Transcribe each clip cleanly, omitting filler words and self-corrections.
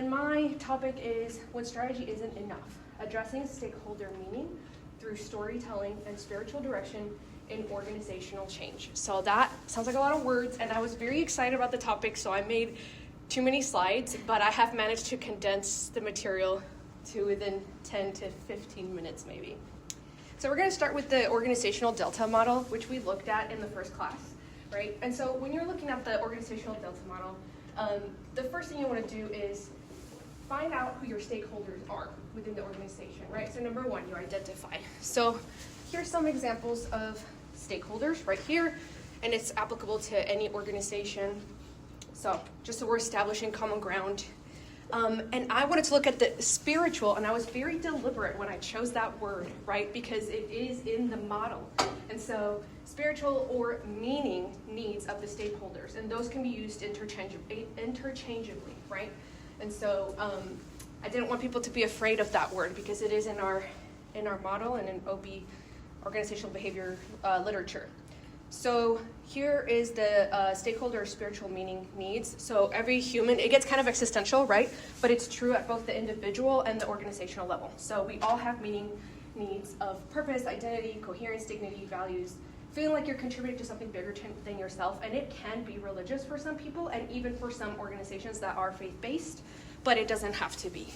and my topic is when strategy isn't enough, addressing stakeholder meaning through storytelling and spiritual direction in organizational change. So that sounds like a lot of words, and I was very excited about the topic, so I made too many slides, but I have managed to condense the material to within 10 to 15 minutes maybe. So we're going to start with the organizational delta model, which we looked at in the first class, right? And so when you're looking at the organizational delta model, the first thing you want to do is find out who your stakeholders are within the organization, right? So number one, you identify. So here's some examples of stakeholders right here, and it's applicable to any organization. So just so we're establishing common ground. And I wanted to look at the spiritual, and I was very deliberate when I chose that word, right? Because it is in the model. And so spiritual or meaning needs of the stakeholders, and those can be used interchangeably, right? And so I didn't want people to be afraid of that word because it is in our model and in OB, organizational behavior literature. So here is the stakeholder spiritual meaning needs. So every human, it gets kind of existential, right? But it's true at both the individual and the organizational level. So we all have meaning needs of purpose, identity, coherence, dignity, values, feeling like you're contributing to something bigger than yourself. And it can be religious for some people and even for some organizations that are faith-based, but it doesn't have to be.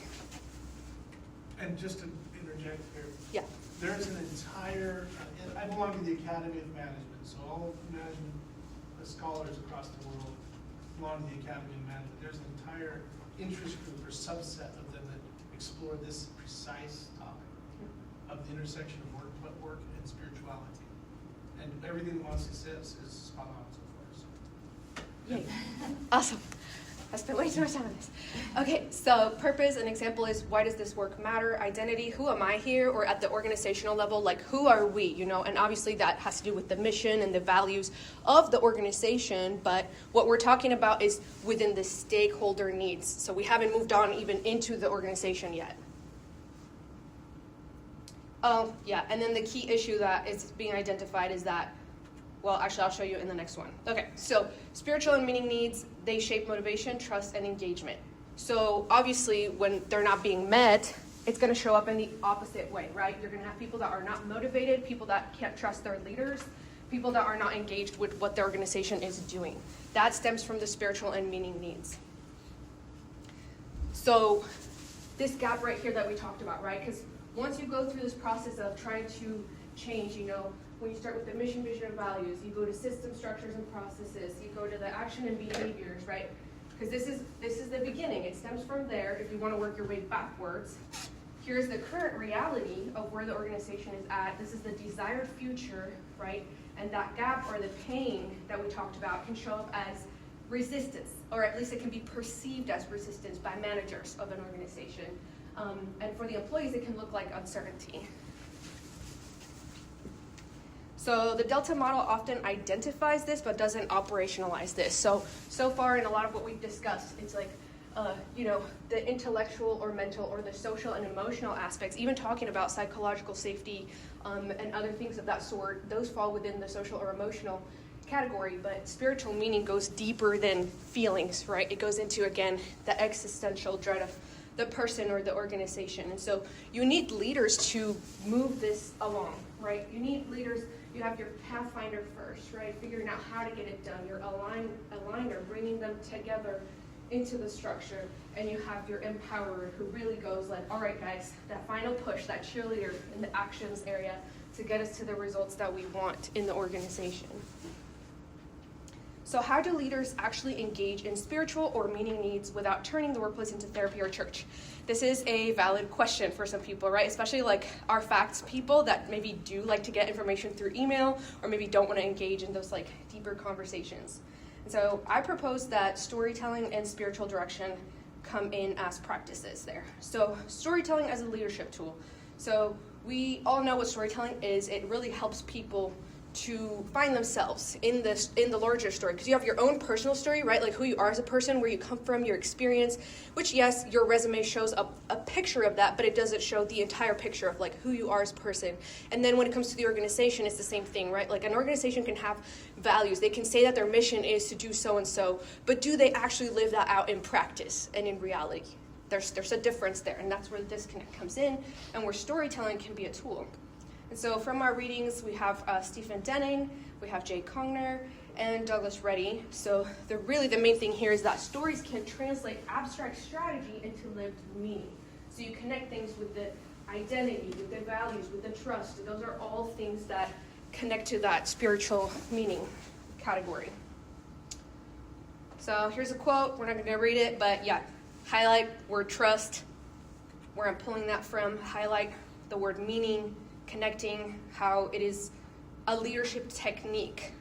And just to interject here. Yeah. There's an entire, I belong to the Academy of Management, so all management scholars across the world belong to the Academy of Management. There's an entire interest group or subset of them that explore this precise topic of the intersection of work and spirituality. And everything Monsi says is spot on so far. So. Yay. Awesome. I spent way too much time on this. Okay, so purpose, an example is why does this work matter? Identity, who am I here? Or at the organizational level, like who are we, you know? And obviously that has to do with the mission and the values of the organization, but what we're talking about is within the stakeholder needs. So we haven't moved on even into the organization yet. Oh, yeah, and then the key issue that is being identified is that, well, actually, I'll show you in the next one. Okay, so spiritual and meaning needs, they shape motivation, trust, and engagement. So obviously, when they're not being met, it's going to show up in the opposite way, right? You're going to have people that are not motivated, people that can't trust their leaders, people that are not engaged with what their organization is doing. That stems from the spiritual and meaning needs. So this gap right here that we talked about, right? Because once you go through this process of trying to change, you know, when you start with the mission, vision, and values, you go to system structures and processes, you go to the action and behaviors, right? Because this is the beginning. It stems from there if you want to work your way backwards. Here's the current reality of where the organization is at. This is the desired future, right? And that gap or the pain that we talked about can show up as resistance, or at least it can be perceived as resistance by managers of an organization. And for the employees, it can look like uncertainty. So the Delta model often identifies this, but doesn't operationalize this. So far in a lot of what we've discussed, it's like, you know, the intellectual or mental or the social and emotional aspects, even talking about psychological safety and other things of that sort, those fall within the social or emotional category, but spiritual meaning goes deeper than feelings, right? It goes into, again, the existential dread of the person or the organization. And so you need leaders to move this along, right? You need leaders. You have your pathfinder first, right? Figuring out how to get it done. Your aligner, bringing them together into the structure. And you have your empowerer who really goes like, all right, guys, that final push, that cheerleader in the actions area to get us to the results that we want in the organization. So how do leaders actually engage in spiritual or meaning needs without turning the workplace into therapy or church? This is a valid question for some people, right? Especially like our facts people that maybe do like to get information through email or maybe don't want to engage in those like deeper conversations. And so I propose that storytelling and spiritual direction come in as practices there. So storytelling as a leadership tool. So we all know what storytelling is. It really helps people to find themselves in the larger story, because you have your own personal story, right? Like who you are as a person, where you come from, your experience, which yes, your resume shows a picture of that, but it doesn't show the entire picture of like who you are as a person. And then when it comes to the organization, it's the same thing, right? Like an organization can have values. They can say that their mission is to do so and so, but do they actually live that out in practice and in reality? There's a difference there, and that's where the disconnect comes in, and where storytelling can be a tool. And so from our readings, we have Stephen Denning, we have Jay Congner, and Douglas Reddy. So the main thing here is that stories can translate abstract strategy into lived meaning. So you connect things with the identity, with the values, with the trust. Those are all things that connect to that spiritual meaning category. So here's a quote. We're not going to read it, but yeah, highlight word trust, where I'm pulling that from. Highlight the word meaning, connecting how it is a leadership technique.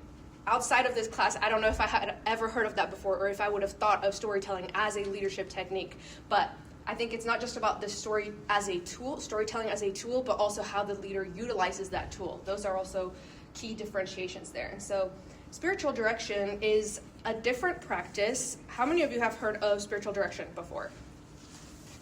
Outside of this class, I don't know if I had ever heard of that before, or if I would have thought of storytelling as a leadership technique. But I think it's not just about the storytelling as a tool, but also how the leader utilizes that tool. Those are also key differentiations there. And so spiritual direction is a different practice. How many of you have heard of spiritual direction before?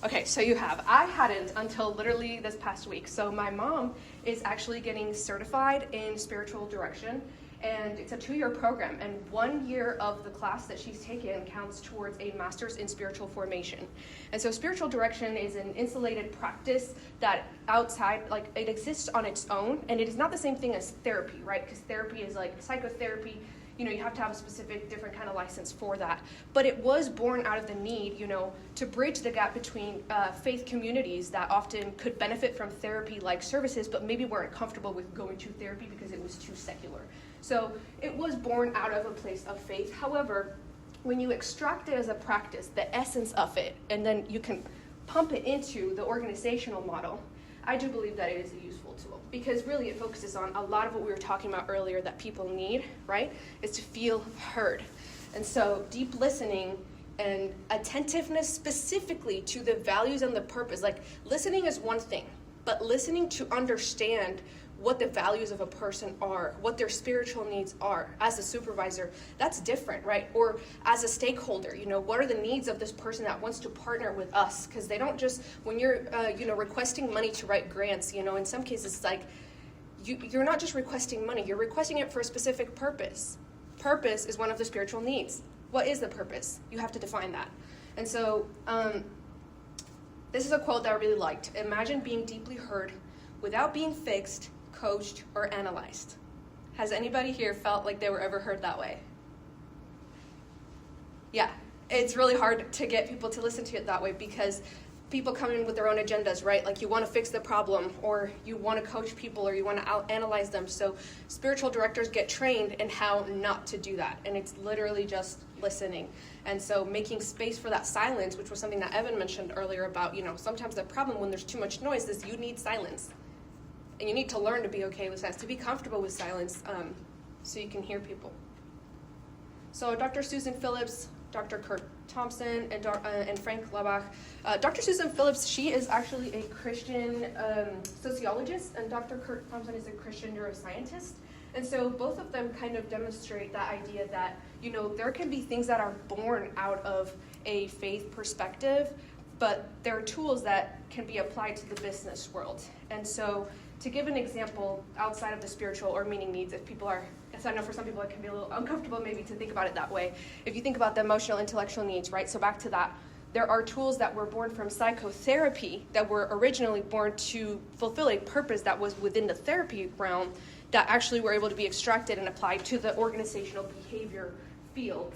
Okay, so you have. I hadn't until literally this past week. So my mom is actually getting certified in spiritual direction, and it's a 2-year program, and 1 year of the class that she's taken counts towards a master's in spiritual formation. And so spiritual direction is an insulated practice that it exists on its own, and it is not the same thing as therapy, right? Because therapy is like psychotherapy. You have to have a specific different kind of license for that. But it was born out of the need, to bridge the gap between faith communities that often could benefit from therapy-like services, but maybe weren't comfortable with going to therapy because it was too secular. So it was born out of a place of faith. However, when you extract it as a practice, the essence of it, and then you can pump it into the organizational model, I do believe that it is a useful tool, because really it focuses on a lot of what we were talking about earlier that people need, right, is to feel heard. And so deep listening and attentiveness specifically to the values and the purpose, like listening is one thing, but listening to understand what the values of a person are, what their spiritual needs are as a supervisor, that's different, right? Or as a stakeholder, what are the needs of this person that wants to partner with us? Because they don't just, when you're, requesting money to write grants, in some cases it's like, you're not just requesting money, you're requesting it for a specific purpose. Purpose is one of the spiritual needs. What is the purpose? You have to define that. And so, this is a quote that I really liked. Imagine being deeply heard without being fixed, coached, or analyzed. Has anybody here felt like they were ever heard that way? Yeah, it's really hard to get people to listen to it that way because people come in with their own agendas, right? Like you want to fix the problem, or you want to coach people, or you want to analyze them. So spiritual directors get trained in how not to do that, and it's literally just listening. And so making space for that silence, which was something that Evan mentioned earlier about, sometimes the problem when there's too much noise is you need silence. And you need to learn to be okay with silence, to be comfortable with silence, so you can hear people. So Dr. Susan Phillips, Dr. Kurt Thompson, and Frank Labach. Dr. Susan Phillips, she is actually a Christian sociologist, and Dr. Kurt Thompson is a Christian neuroscientist. And so both of them kind of demonstrate that idea that, there can be things that are born out of a faith perspective, but there are tools that can be applied to the business world. And so to give an example outside of the spiritual or meaning needs, I know for some people it can be a little uncomfortable maybe to think about it that way. If you think about the emotional, intellectual needs, right? So back to that, there are tools that were born from psychotherapy that were originally born to fulfill a purpose that was within the therapy realm that actually were able to be extracted and applied to the organizational behavior field.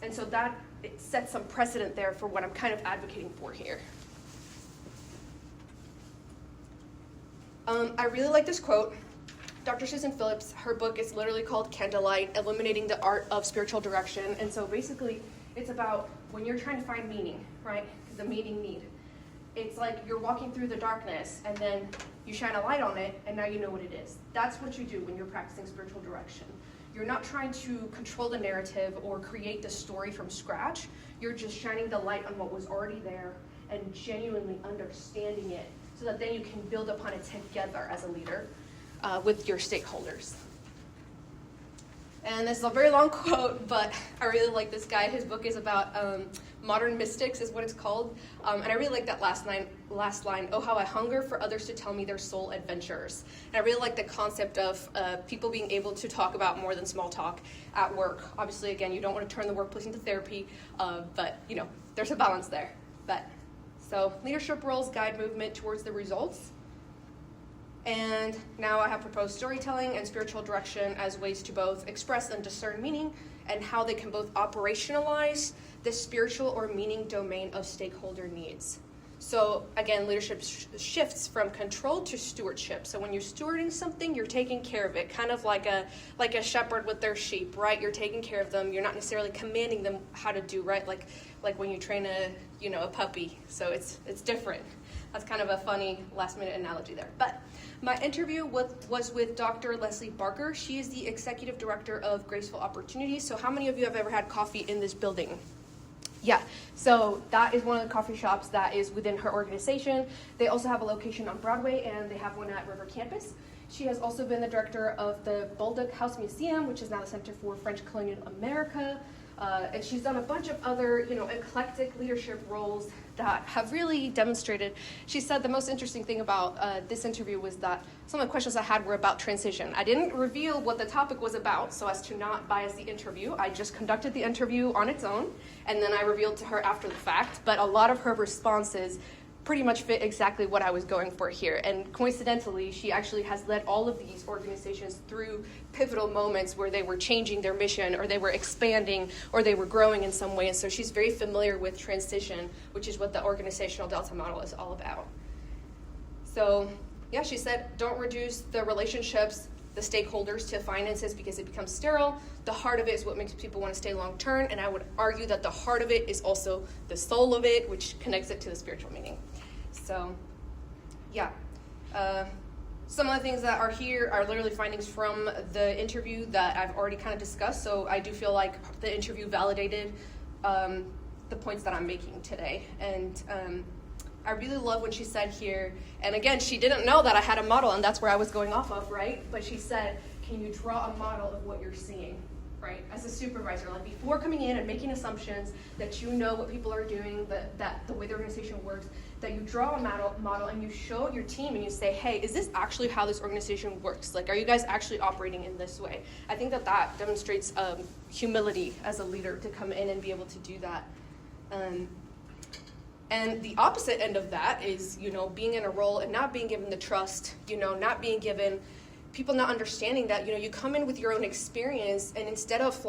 And so that it sets some precedent there for what I'm kind of advocating for here. I really like this quote. Dr. Susan Phillips, her book is literally called Candlelight, Illuminating the Art of Spiritual Direction. And so basically, it's about when you're trying to find meaning, right? The meaning need. It's like you're walking through the darkness, and then you shine a light on it, and now you know what it is. That's what you do when you're practicing spiritual direction. You're not trying to control the narrative or create the story from scratch. You're just shining the light on what was already there and genuinely understanding it, so that then you can build upon it together as a leader with your stakeholders. And this is a very long quote, but I really like this guy. His book is about modern mystics, is what it's called. And I really like that last line, oh, how I hunger for others to tell me their soul adventures. And I really like the concept of people being able to talk about more than small talk at work. Obviously, again, you don't want to turn the workplace into therapy, but, there's a balance there. So leadership roles guide movement towards the results. And now I have proposed storytelling and spiritual direction as ways to both express and discern meaning, and how they can both operationalize the spiritual or meaning domain of stakeholder needs. So again, leadership shifts from control to stewardship. So when you're stewarding something, you're taking care of it, kind of like a shepherd with their sheep, right? You're taking care of them. You're not necessarily commanding them how to do, right? Like when you train a puppy. So it's different. That's kind of a funny last-minute analogy there. But my interview was with Dr. Leslie Barker. She is the executive director of Graceful Opportunities. So how many of you have ever had coffee in this building? Yeah, so that is one of the coffee shops that is within her organization. They also have a location on Broadway, and they have one at River Campus. She has also been the director of the Baldock House Museum, which is now the Center for French Colonial America. And she's done a bunch of other, eclectic leadership roles that have really demonstrated. She said the most interesting thing about this interview was that some of the questions I had were about transition. I didn't reveal what the topic was about so as to not bias the interview. I just conducted the interview on its own, and then I revealed to her after the fact. But a lot of her responses pretty much fit exactly what I was going for here. And coincidentally, she actually has led all of these organizations through pivotal moments where they were changing their mission, or they were expanding, or they were growing in some way. And so she's very familiar with transition, which is what the organizational Delta model is all about. So yeah, she said, don't reduce the relationships, the stakeholders, to finances because it becomes sterile. The heart of it is what makes people want to stay long term, and I would argue that the heart of it is also the soul of it, which connects it to the spiritual meaning. So, yeah. Some of the things that are here are literally findings from the interview that I've already kind of discussed, so I do feel like the interview validated the points that I'm making today. And I really love when she said here, and again, she didn't know that I had a model, and that's where I was going off of, right? But she said, can you draw a model of what you're seeing, right? As a supervisor, like before coming in and making assumptions that you know what people are doing, that the way the organization works, that you draw a model and you show your team and you say, hey, is this actually how this organization works? Like, are you guys actually operating in this way? I think that demonstrates humility as a leader to come in and be able to do that. And the opposite end of that is, being in a role and not being given the trust, not being given, people not understanding that, you come in with your own experience, and instead of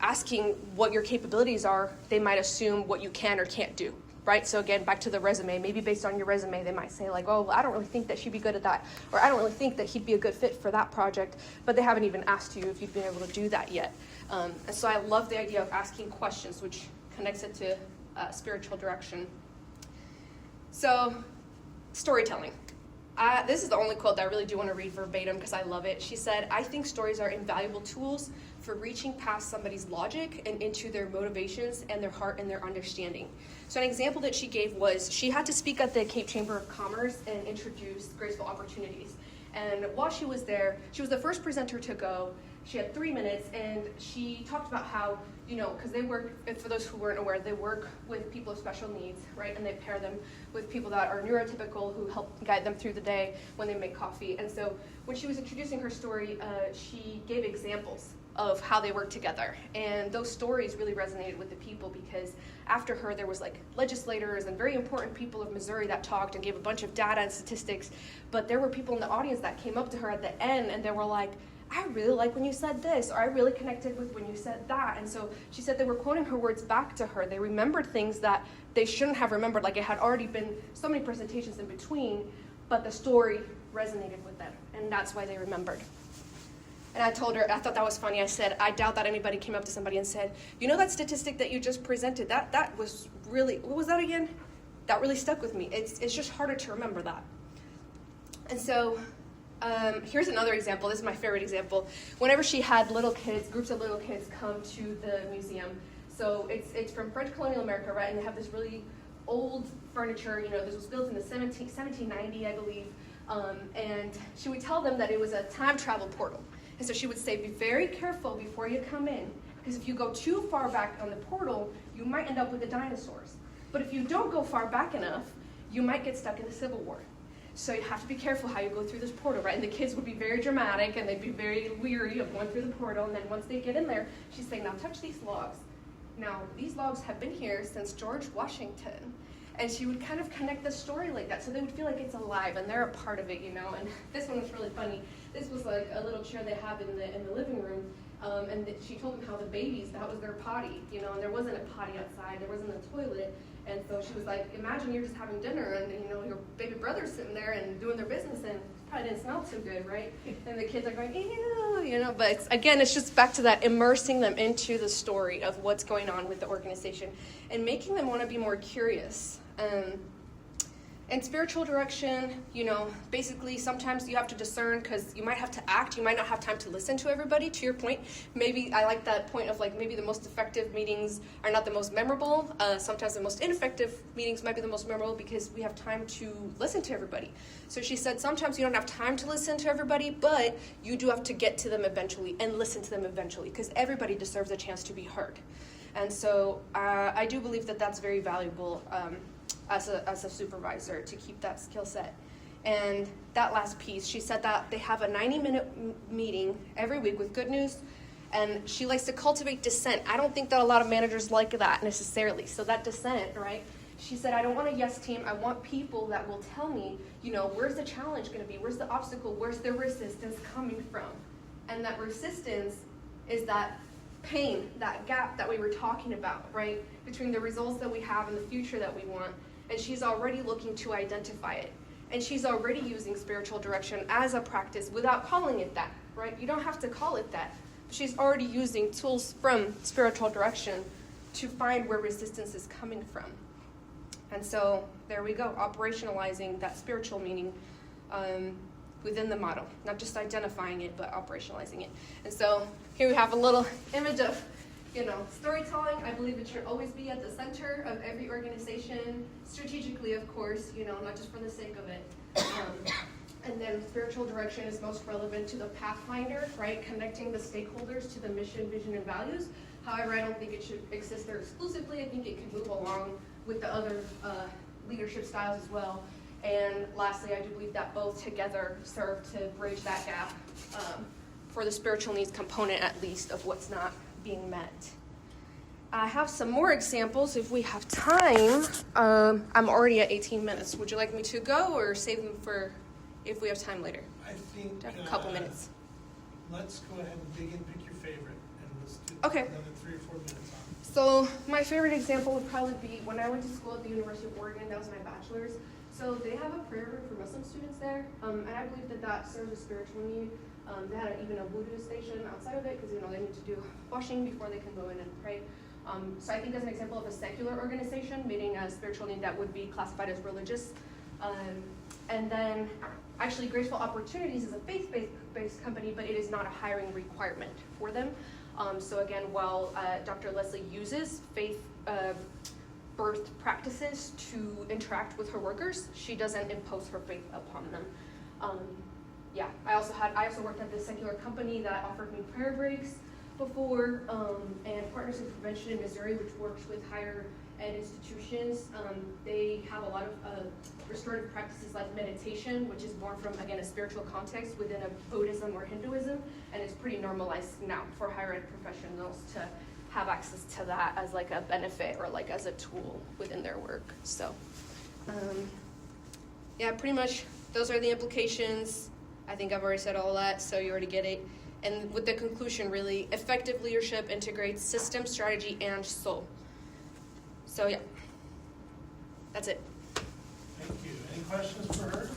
asking what your capabilities are, they might assume what you can or can't do, right? So again, back to the resume, maybe based on your resume, they might say oh, well, I don't really think that she'd be good at that, or I don't really think that he'd be a good fit for that project, but they haven't even asked you if you've been able to do that yet. And so I love the idea of asking questions, which connects it to spiritual direction. So, storytelling. This is the only quote that I really do want to read verbatim because I love it. She said, I think stories are invaluable tools for reaching past somebody's logic and into their motivations and their heart and their understanding. So an example that she gave was she had to speak at the Cape Chamber of Commerce and introduce Graceful Opportunities. And while she was there, she was the first presenter to go. She had 3 minutes, and she talked about how, because they work, for those who weren't aware, they work with people with special needs, right? And they pair them with people that are neurotypical who help guide them through the day when they make coffee. And so when she was introducing her story, she gave examples of how they work together. And those stories really resonated with the people because after her, there was legislators and very important people of Missouri that talked and gave a bunch of data and statistics. But there were people in the audience that came up to her at the end and they were like, I really like when you said this, or I really connected with when you said that. And so she said they were quoting her words back to her. They remembered things that they shouldn't have remembered, like it had already been so many presentations in between, but the story resonated with them, and that's why they remembered. And I told her, I thought that was funny. I said, I doubt that anybody came up to somebody and said, that statistic that you just presented, that was really, what was that again? That really stuck with me. It's just harder to remember that. And so here's another example. This is my favorite example. Whenever she had groups of little kids come to the museum, so it's from French colonial America, right? And they have this really old furniture. This was built in the 1790, I believe. And she would tell them that it was a time travel portal. And so she would say, be very careful before you come in, because if you go too far back on the portal, you might end up with the dinosaurs. But if you don't go far back enough, you might get stuck in the Civil War. So you have to be careful how you go through this portal, right? And the kids would be very dramatic, and they'd be very weary of going through the portal. And then once they get in there, she's saying, now touch these logs. Now, these logs have been here since George Washington. And she would kind of connect the story like that, so they would feel like it's alive and they're a part of it, you know. And this one was really funny. This was like a little chair they have in the living room, and she told them how the babies, that was their potty, you know, and there wasn't a potty outside, there wasn't a toilet. And so she was like, imagine you're just having dinner and, you know, your baby brother's sitting there and doing their business and probably didn't smell too good, right? And the kids are going, ew, you know, but it's just back to that, immersing them into the story of what's going on with the organization and making them want to be more curious. And spiritual direction, you know, basically sometimes you have to discern because you might have to act. You might not have time to listen to everybody, to your point. Maybe I like that point of like maybe the most effective meetings are not the most memorable. Sometimes the most ineffective meetings might be the most memorable because we have time to listen to everybody. So she said sometimes you don't have time to listen to everybody, but you do have to get to them eventually and listen to them eventually because everybody deserves a chance to be heard. And so I do believe that that's very valuable as a supervisor to keep that skill set. And that last piece, she said that they have a 90-minute meeting every week with good news, and she likes to cultivate dissent. I don't think that a lot of managers like that necessarily. So that dissent, right? She said, I don't want a yes team. I want people that will tell me, you know, where's the challenge going to be? Where's the obstacle? Where's the resistance coming from? And that resistance is that pain, that gap that we were talking about, right? Between the results that we have and the future that we want. And she's already looking to identify it. And she's already using spiritual direction as a practice without calling it that, right? You don't have to call it that. She's already using tools from spiritual direction to find where resistance is coming from. And so there we go, operationalizing that spiritual meaning within the model, not just identifying it, but operationalizing it. And so here we have a little image of, you know, storytelling. I believe it should always be at the center of every organization, strategically, of course, you know, not just for the sake of it. And then spiritual direction is most relevant to the pathfinder, right? Connecting the stakeholders to the mission, vision, and values. However, I don't think it should exist there exclusively. I think it can move along with the other leadership styles as well. And lastly, I do believe that both together serve to bridge that gap for the spiritual needs component, at least, of what's not being met. I have some more examples if we have time. I'm already at 18 minutes. Would you like me to go or save them for if we have time later? I think a couple minutes. Let's go ahead and dig in, pick your favorite, and let's do Okay. another 3 or 4 minutes on. So my favorite example would probably be when I went to school at the University of Oregon. That was my bachelor's. So they have a prayer room for Muslim students there, and I believe that that serves a spiritual need. They had even a wudu station outside of it because, you know, they need to do washing before they can go in and pray. So I think as an example of a secular organization meeting a spiritual need that would be classified as religious. And then actually Graceful Opportunities is a faith-based company, but it is not a hiring requirement for them. So again, while Dr. Leslie uses faith birth practices to interact with her workers, she doesn't impose her faith upon them. Yeah, I also worked at this secular company that offered me prayer breaks before, and Partners in Prevention in Missouri, which works with higher ed institutions. They have a lot of restorative practices like meditation, which is born from, again, a spiritual context within a Buddhism or Hinduism, and it's pretty normalized now for higher ed professionals to have access to that as like a benefit or like as a tool within their work. So, yeah, pretty much those are the implications. I think I've already said all that, so you already get it. And with the conclusion, really, effective leadership integrates system, strategy, and soul. So, yeah, that's it. Thank you. Any questions for her?